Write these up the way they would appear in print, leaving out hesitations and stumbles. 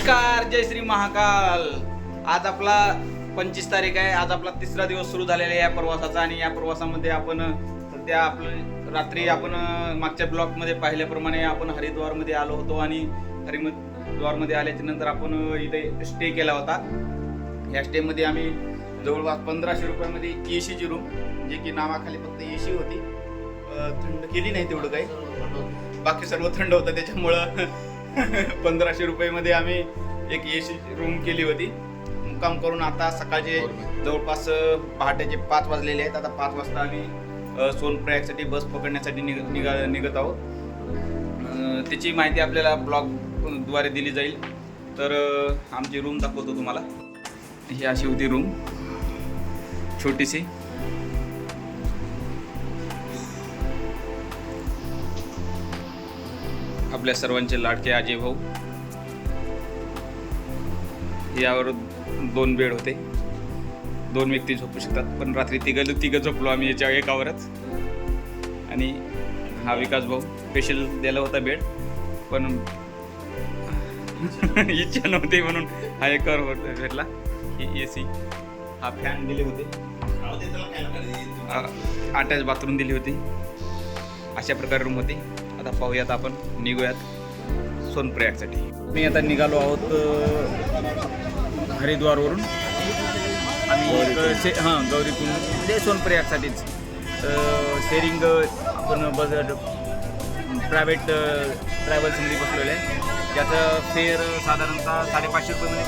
नमस्कार, जय श्री महाकाल. आज आपला 25 तारीख आहे. आज आपला तिसरा दिवस सुरू झालेला आहे या प्रवासाचा. आणि या प्रवासामध्ये आपण सध्या आपलं रात्री आपण मागच्या ब्लॉगमध्ये पाहिल्याप्रमाणे आपण हरिद्वारमध्ये आलो होतो. आणि हरिद्वारमध्ये आल्याच्या नंतर आपण इथे स्टे केला होता. या स्टेमध्ये आम्ही जवळपास 1500 रुपयामध्ये AC ची रूम, जे की नावाखाली फक्त AC होती. थंड केली नाही तेवढं काही, बाकी सर्व थंड होतं. त्याच्यामुळं 1500 रुपयामध्ये आम्ही एक AC रूम केली होती. मुक्काम करून आता सकाळचे जवळपास पहाटेचे 5 वाजलेले आहेत. आता 5 वाजता आम्ही सोनप्रयागसाठी बस पकडण्यासाठी निघत आहोत. त्याची माहिती आपल्याला ब्लॉगद्वारे दिली जाईल. तर आमची रूम दाखवतो तुम्हाला. ही अशी होती रूम, छोटीशी. आपल्या सर्वांचे लाडके अजय भाऊ. यावर 2 बेड होते, 2 व्यक्ती झोपू शकतात. पण रात्री तिघं झोपलो आम्ही याच्या एकावरच. आणि हा विकास भाऊ स्पेशल द्यायला होता बेड, पण इच्छा नव्हती म्हणून हा एकावर भेटला. ही AC, हा फॅन दिले होते, अटॅच बाथरूम दिली होती. अशा प्रकारे रूम होती. आता पाहूयात, आपण निघूयात सोनप्रयागसाठी. मी आता निघालो आहोत हरिद्वारवरून. आम्ही गौरीतून म्हणजे सोनप्रयागसाठीच शेअरिंग आपण प्रायव्हेट ट्रॅव्हल्समध्ये बसलेलं आहे. त्याचं फेअर साधारणतः 550 रुपयेमध्ये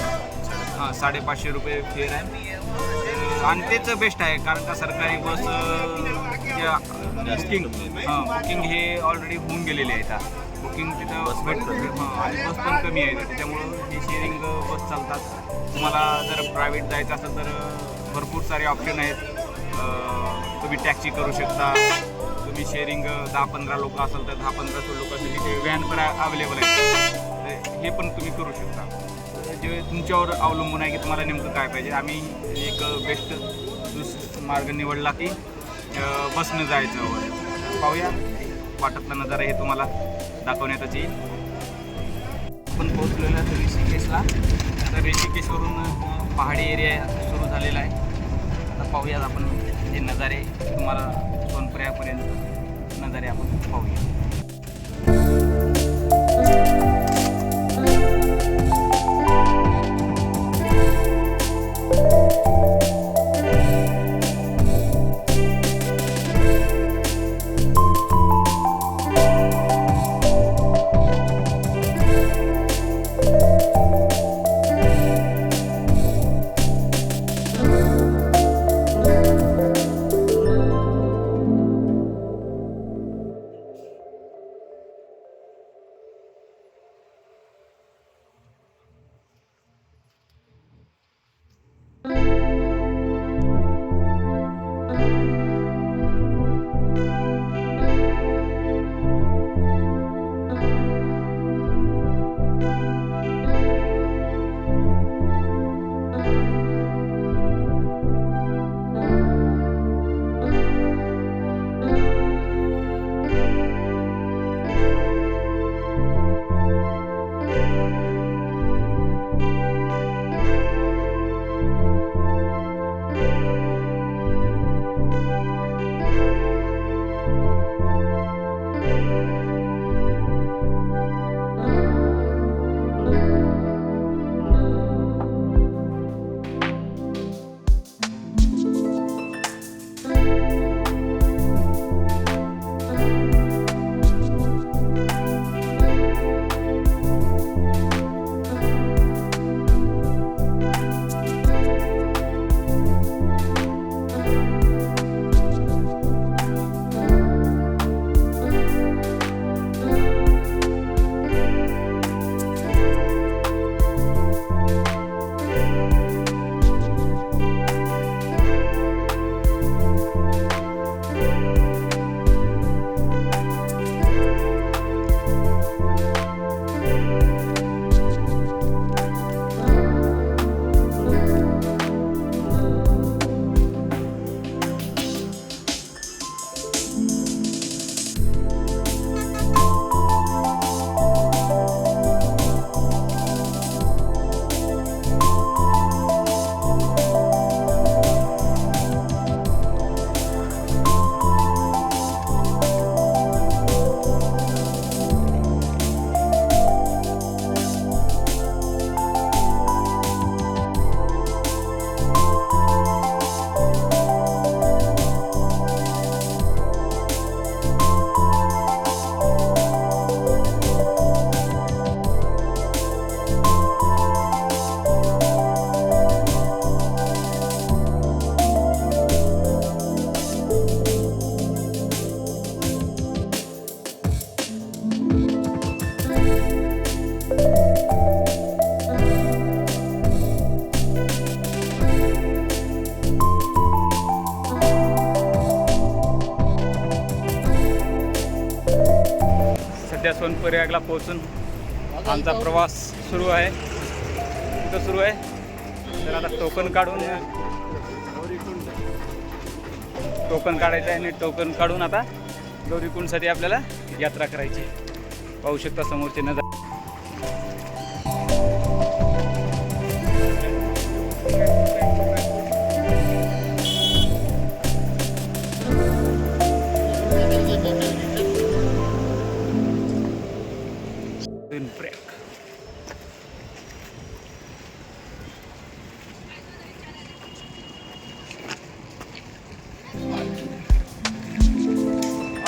550 रुपये फेअर आहे. आणि तेच बेस्ट आहे, कारण का सरकारी बस बुकिंग हे ऑलरेडी होऊन गेलेले आहे. आता बुकिंग तिथं भेटतं. आणि बस पण कमी आहे, त्याच्यामुळं हे शेअरिंग बस चालतात. तुम्हाला जर प्रायव्हेट जायचं असेल तर भरपूर सारे ऑप्शन आहेत. तुम्ही टॅक्सी करू शकता. तुम्ही शेअरिंग 10-15 लोक असाल तर 10-15 लोकांसाठी ते व्हॅन पण अवेलेबल आहे. हे पण तुम्ही करू शकता. जे तुमच्यावर अवलंबून आहे की तुम्हाला नेमकं काय पाहिजे. आम्ही एक बेस्ट मार्ग निवडला की बसनं जायचं. पाहूया, वाटतला नजारा हे तुम्हाला दाखवण्यातच येईल. आपण पोहोचलेलो आहे ऋषिकेशला. तर ऋषिकेशवरून पहाडी एरिया सुरू झालेला आहे. आता पाहूयात आपण हे नजारे, तुम्हाला सोनप्रयागपर्यंत नजारे आपण पाहूया. सोनप्रयागला पोहोचून आमचा प्रवास सुरू आहे. कुठं सुरू आहे तर आता टोकन काढायचं आहे आणि टोकन काढून आता गौरीकुंडसाठी आपल्याला यात्रा करायची. पाहू शकता समोरचे नजारे.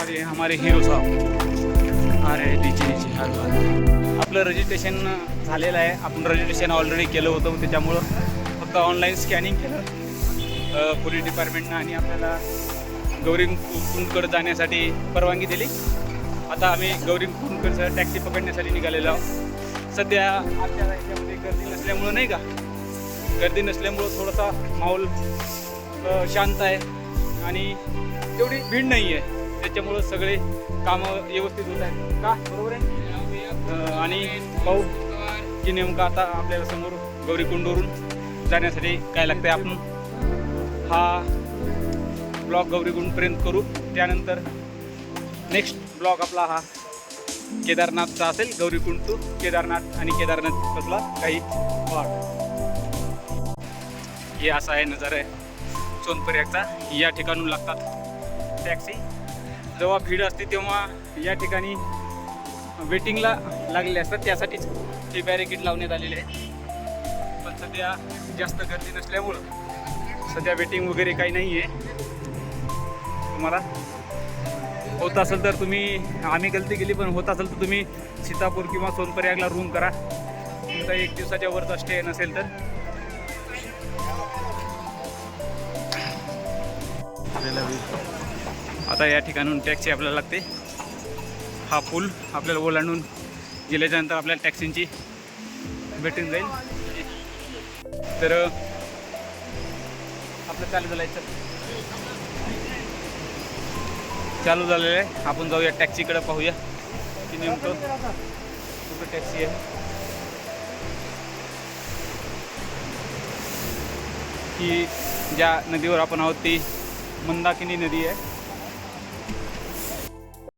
अरे हमारे हीरो साहब अरे नीचे आपलं रजिस्ट्रेशन झालेलं आहे. आपण रजिस्ट्रेशन ऑलरेडी केलं होतं, त्याच्यामुळं फक्त ऑनलाईन स्कॅनिंग केलं पोलीस डिपार्टमेंटनं आणि आपल्याला गौरीकुंडकडे जाण्यासाठी परवानगी दिली. आता आम्ही गौरीकुंडकडचं टॅक्सी पकडण्यासाठी निघालेलो आहोत. सध्या आजच्या याच्यामध्ये गर्दी नसल्यामुळं नाही का, गर्दी नसल्यामुळं थोडासा माहोल शांत आहे आणि तेवढी भीड नाही आहे. त्याच्यामुळं सगळे कामं व्यवस्थित होत आहेत का, बरोबर आहे. आणि पाहू की नेमकं आता आपल्याला समोर गौरीकुंडवरून जाण्यासाठी काय लागतं आहे. आपण हा ब्लॉग गौरीकुंडपर्यंत करू. त्यानंतर नेक्स्ट ब्लॉग आपला हा केदारनाथचा असेल. गौरीकुंड टू केदारनाथ आणि केदारनाथपासला काही भाग. हे असा आहे नजारा आहे सोनप्रयागचा. या ठिकाणून लागतात टॅक्सी. जेव्हा भीड असते तेव्हा या ठिकाणी वेटिंगला लागलेले असतात, त्यासाठीच हे बॅरिकेड लावण्यात आलेले आहे. पण सध्या जास्त गर्दी नसल्यामुळं सध्या वेटिंग वगैरे काही नाही आहे. तुम्हाला होत असेल तर तुम्ही, आम्ही गलती केली पण होत असेल तर तुम्ही सीतापूर किंवा सोनप्रयागला रूम करा. तुमचा 1 दिवसाच्या वरचा स्टे नसेल तर. आता या ठिकाणून टॅक्सी आपल्याला लागते. हा पूल आपल्याला ओलांडून गेल्याच्यानंतर आपल्याला टॅक्सींची भेटून जाईल. तर आपलं चालू झालं आहे, चालू झालेलं आहे. आपण जाऊया टॅक्सीकडे, पाहूया की नेमकं कुठं टॅक्सी आहे. ही ज्या नदीवर आपण आहोत ती मंदाकिनी नदी आहे.